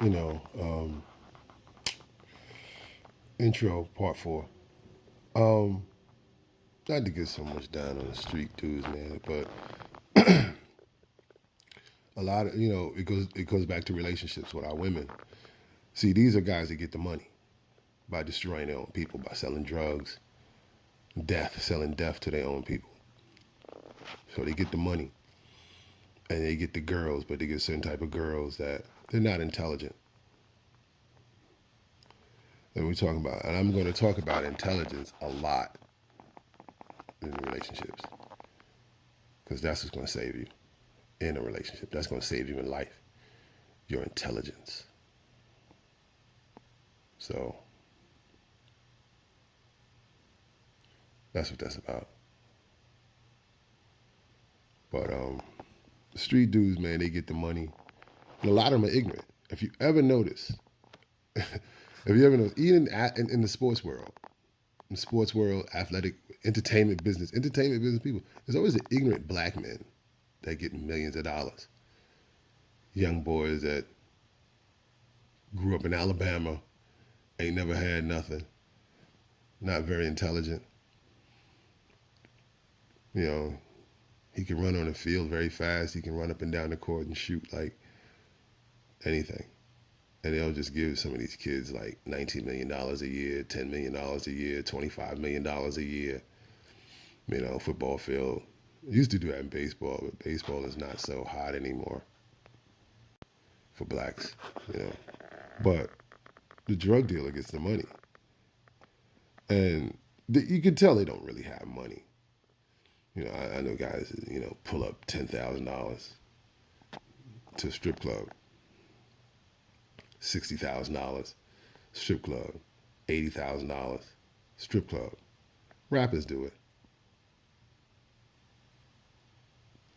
you know, intro part 4. Um, Not to get so much down on the street dudes, man, but a lot of it goes back to relationships with our women. See, these are guys that get the money by destroying their own people, by selling drugs, selling death to their own people. So they get the money and they get the girls, but they get certain type of girls that they're not intelligent. And I'm going to talk about intelligence a lot in relationships because that's what's going to save you in a relationship. That's going to save you in life. Your intelligence. So that's what that's about. But street dudes, man, they get the money, and a lot of them are ignorant. If you ever notice, even in the sports world, athletic, entertainment business people, there's always an ignorant black man that get millions of dollars. Young boys that grew up in Alabama, ain't never had nothing, not very intelligent. You know, he can run on the field very fast. He can run up and down the court and shoot like anything. And they'll just give some of these kids like $19 million a year, $10 million a year, $25 million a year. Football field. Used to do that in baseball, but baseball is not so hot anymore for blacks. You know, but the drug dealer gets the money, and you can tell they don't really have money. I know guys pull up $10,000 to a strip club, $60,000 strip club, $80,000 strip club. Rappers do it.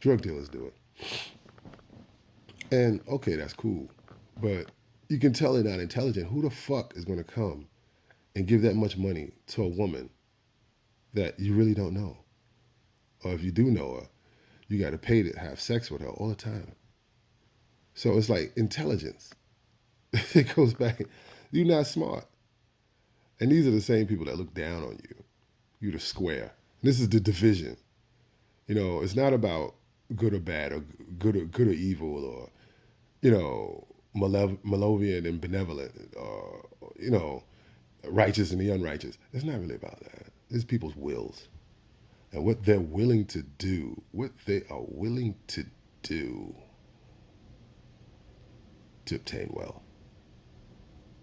Drug dealers do it. And okay, that's cool. But you can tell they're not intelligent. Who the fuck is going to come and give that much money to a woman that you really don't know? Or if you do know her, you got to pay to have sex with her all the time. So it's like intelligence. It goes back. You're not smart. And these are the same people that look down on you. You're the square. This is the division. It's not about good or bad or good or evil or malevolent and benevolent or righteous and the unrighteous. It's not really about that. It's people's wills and what they're willing to do, what they are willing to do to obtain wealth.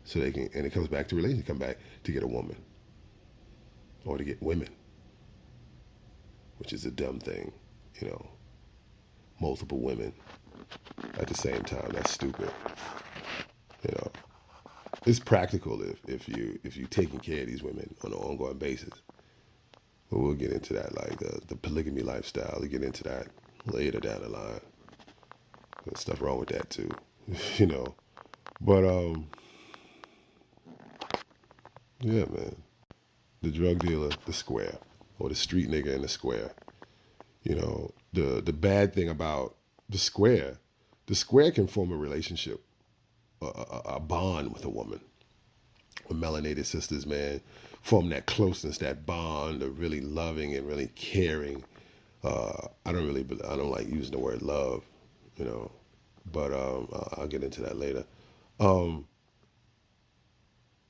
So they can, and it comes back to relationship, come back to get a woman or to get women, which is a dumb thing, you know, multiple women at the same time. That's stupid. You know, it's practical if you taking care of these women on an ongoing basis. But we'll get into that, like the polygamy lifestyle. We'll get into that later down the line. There's stuff wrong with that too, you know. But yeah, man. The drug dealer, the square, or the street nigga in the square. The bad thing about the square can form a relationship, a bond with a woman. With melanated sisters, man, form that closeness, that bond of really loving and really caring. I don't like using the word love, you know, but I'll get into that later. Um,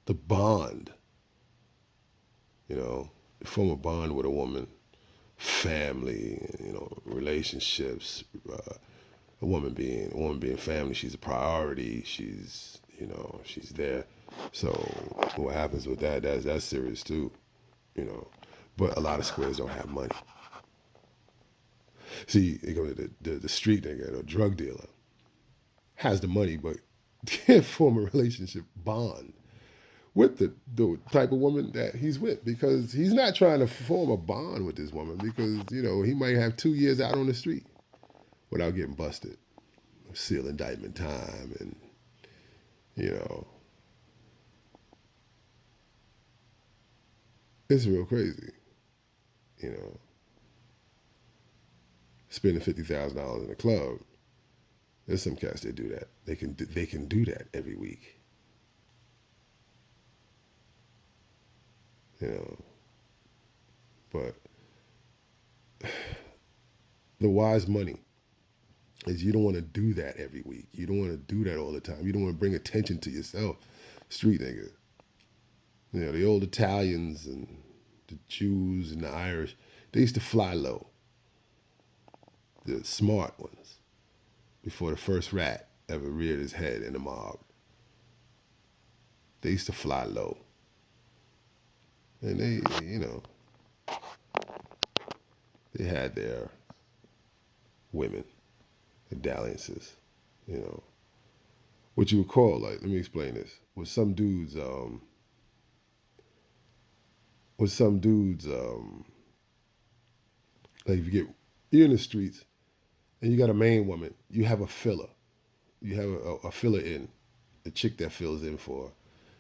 the bond, form a bond with a woman, family, relationships. A woman being family. She's a priority. She's there. So what happens with that? That's serious too, you know. But a lot of squares don't have money. See, they go to the street nigga, the drug dealer, has the money, but can't form a relationship bond with the type of woman that he's with because he's not trying to form a bond with this woman because he might have 2 years out on the street without getting busted, seal indictment time, and you know it's real crazy. You know, spending $50,000 in a club There's some cats that do that. They can do that every week. You know, but the wise money is you don't want to do that every week. You don't want to do that all the time. You don't want to bring attention to yourself. Street nigga. You know, the old Italians and the Jews and the Irish, they used to fly low. The smart ones. Before the first rat ever reared his head in the mob. They used to fly low. And they had their women, their dalliances, you know. What you would call, like, let me explain this. Like if you're in the streets and you got a main woman, you have a filler. You have a filler in, the chick that fills in for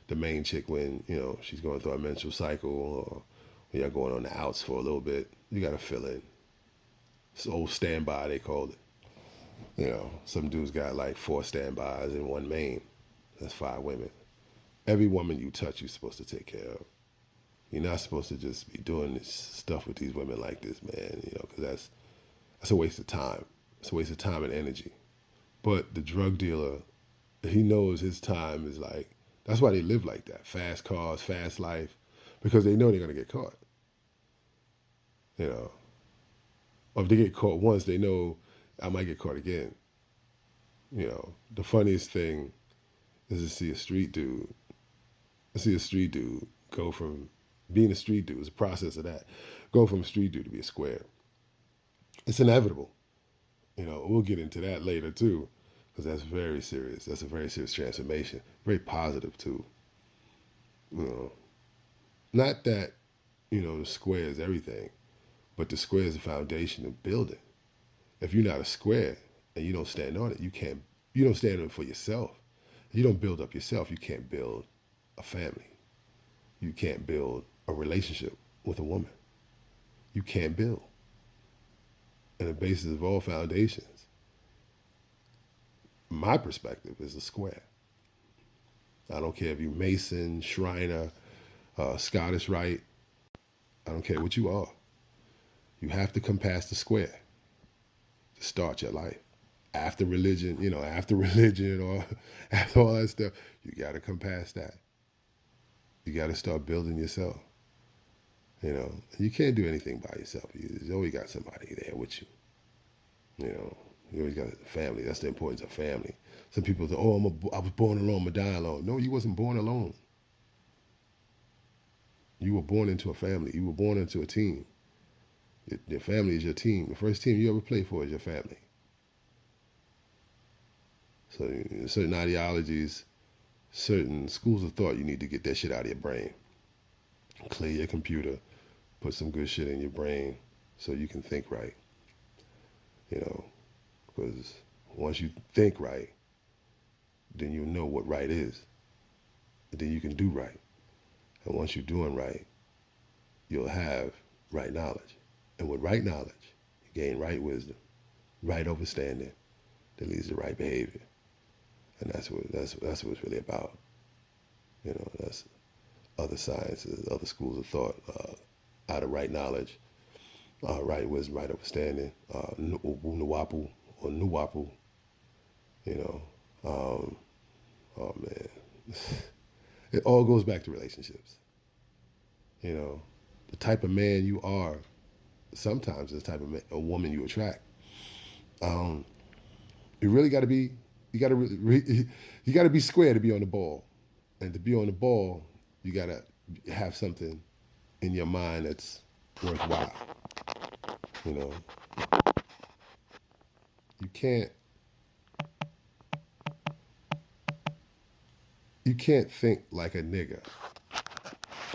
the main chick when, she's going through a menstrual cycle or when you're going on the outs for a little bit. You got to fill in. It's old standby, they called it. Some dudes got like 4 standbys and 1 main. That's 5 women. Every woman you touch, you're supposed to take care of. You're not supposed to just be doing this stuff with these women like this, man. Because that's a waste of time. It's a waste of time and energy. But the drug dealer, he knows his time is like. That's why they live like that. Fast cars, fast life, because they know they're gonna get caught. You know, or if they get caught once, they know I might get caught again. The funniest thing is to see a street dude. I see a street dude go from being a street dude. It's a process of that. Go from a street dude to be a square. It's inevitable. We'll get into that later too, because that's very serious. That's a very serious transformation. Very positive too. You know, not that the square is everything, but the square is the foundation of building. If you're not a square and you don't stand on it, you can't. You don't stand on it for yourself. You don't build up yourself. You can't build a family. You can't build a relationship with a woman. You can't build. And the basis of all foundations, my perspective, is a square. I don't care if you're Mason, Shriner, Scottish Rite. I don't care what you are. You have to come past the square to start your life. After religion, after religion or after all that stuff, you got to come past that. You got to start building yourself. You can't do anything by yourself. You always got somebody there with you. You always got a family. That's the importance of family. Some people say, "Oh, I was born alone. I'm gonna die alone." No, you wasn't born alone. You were born into a family. You were born into a team. Your family is your team. The first team you ever play for is your family. So certain ideologies, certain schools of thought, you need to get that shit out of your brain. Clear your computer. Put some good shit in your brain so you can think right. Because once you think right, then you know what right is. And then you can do right. And once you're doing right, you'll have right knowledge. And with right knowledge, you gain right wisdom, right understanding that leads to right behavior. And that's what it's really about. That's other sciences, other schools of thought, out of right knowledge, right wisdom, right understanding, nuwapu or nuwapu, you know. Oh man, it all goes back to relationships. The type of man you are, sometimes is the type of a woman you attract. Um, you really got to be, you got to you got to be square to be on the ball, and to be on the ball, you got to have something in your mind that's worthwhile. You know, you can't think like a nigga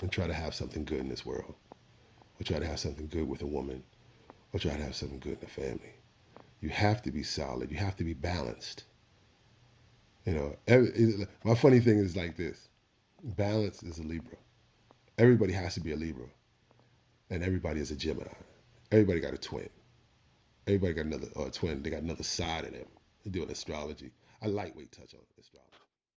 and try to have something good in this world, or try to have something good with a woman, or try to have something good in a family. You have to be solid. You have to be balanced. My funny thing is like this: balance is a Libra. Everybody has to be a Libra, and everybody is a Gemini. Everybody got a twin. Everybody got another twin. They got another side of them. doing astrology. A lightweight touch on astrology.